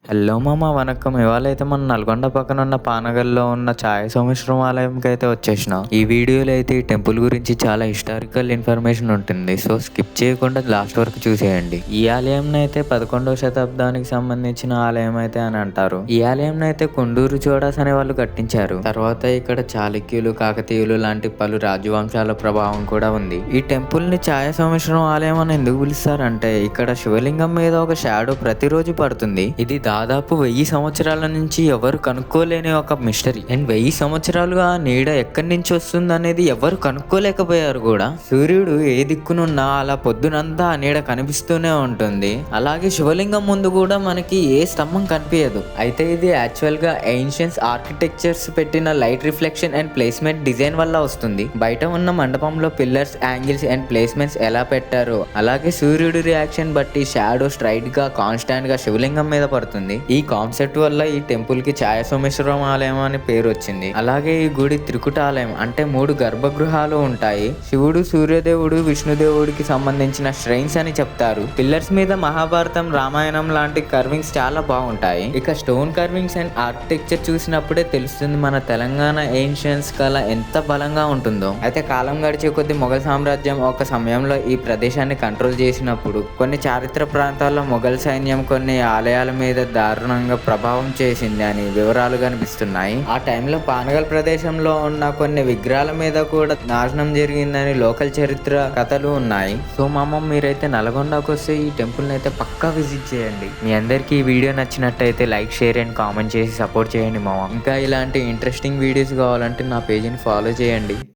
Hello మామ వనక్కం. ఇవాళైతే మన నల్గొండ పక్కన ఉన్న పానగల్లో ఉన్న ఛాయ సోమేశ్వరం ఆలయంకి అయితే వచ్చేసిన. ఈ వీడియోలో అయితే ఈ టెంపుల్ గురించి చాలా హిస్టారికల్ ఇన్ఫర్మేషన్ ఉంటుంది. సో స్కిప్ చేయకుండా లాస్ట్ వరకు చూసేయండి. ఈ ఆలయం అయితే 11వ శతాబ్దానికి సంబంధించిన ఆలయం అయితే అని అంటారు. ఈ ఆలయం అయితే కొండూరు చోడాస్ అనే వాళ్ళు కట్టించారు. తర్వాత ఇక్కడ చాళుక్యులు, కాకతీయులు లాంటి పలు రాజవంశాల ప్రభావం కూడా ఉంది. ఈ టెంపుల్ ని ఛాయ సోమేశ్వరం ఆలయం అని ఎందుకు పిలుస్తారంటే ఇక్కడ శివలింగం మీద ఒక షాడో ప్రతిరోజు పడుతుంది. ఇది దాదాపు 1000 సంవత్సరాల నుంచి ఎవరు కనుక్కోలేని ఒక మిస్టరీ. అండ్ 1000 సంవత్సరాలుగా నీడ ఎక్కడి నుంచి వస్తుంది అనేది ఎవరు కనుక్కోలేకపోయారు కూడా. సూర్యుడు ఏ దిక్కునున్నా అలా పొద్దునంతా ఆ నీడ కనిపిస్తూనే ఉంటుంది. అలాగే శివలింగం ముందు కూడా మనకి ఏ స్తంభం కనిపించదు. అయితే ఇది యాక్చువల్ గా ఏన్షియన్స్ ఆర్కిటెక్చర్స్ పెట్టిన light reflection and placement design వల్ల వస్తుంది. బయట ఉన్న మండపంలో పిల్లర్స్, యాంగిల్స్ అండ్ ప్లేస్మెంట్స్ ఎలా పెట్టారో అలాగే సూర్యుడి రియాక్షన్ బట్టి షాడో స్ట్రైట్ గా కాన్స్టాంట్ గా శివలింగం మీద పడుతుంది. ఈ కాన్సెప్ట్ వల్ల ఈ టెంపుల్ కి ఛాయ సోమేశ్వరం ఆలయం అని పేరు వచ్చింది. అలాగే ఈ గుడి త్రికుట ఆలయం, అంటే 3 గర్భగృహాలు ఉంటాయి. శివుడు, సూర్యదేవుడు, విష్ణుదేవుడికి సంబంధించిన శ్రైన్స్ అని చెప్తారు. పిల్లర్స్ మీద మహాభారతం, రామాయణం లాంటి కర్వింగ్స్ చాలా బాగుంటాయి. ఇక స్టోన్ కర్వింగ్స్ అండ్ ఆర్కిటెక్చర్ చూసినప్పుడే తెలుస్తుంది మన తెలంగాణ ఏన్షియన్స్ కళ ఎంత బలంగా ఉంటుందో. అయితే కాలం గడిచే కొద్ది మొఘల్ సామ్రాజ్యం ఒక సమయంలో ఈ ప్రదేశాన్ని కంట్రోల్ చేసినప్పుడు కొన్ని చారిత్ర ప్రాంతాల్లో మొఘల్ సైన్యం కొన్ని ఆలయాల మీద దారుణంగా ప్రభావం చేసింది అని వివరాలు కనిపిస్తున్నాయి. ఆ టైంలో పానగల్ ప్రదేశంలో ఉన్న కొన్ని విగ్రహాల మీద కూడా నాశనం జరిగిందని లోకల్ చరిత్ర కథలు ఉన్నాయి. సో మామ, మీరైతే నల్గొండకు వస్తే ఈ టెంపుల్ని అయితే పక్కా విజిట్ చేయండి. మీ అందరికీ ఈ వీడియో నచ్చినట్టయితే లైక్, షేర్ అండ్ కామెంట్ చేసి సపోర్ట్ చేయండి మామ. ఇంకా ఇలాంటి ఇంట్రెస్టింగ్ వీడియోస్ కావాలంటే నా పేజీని ఫాలో చేయండి.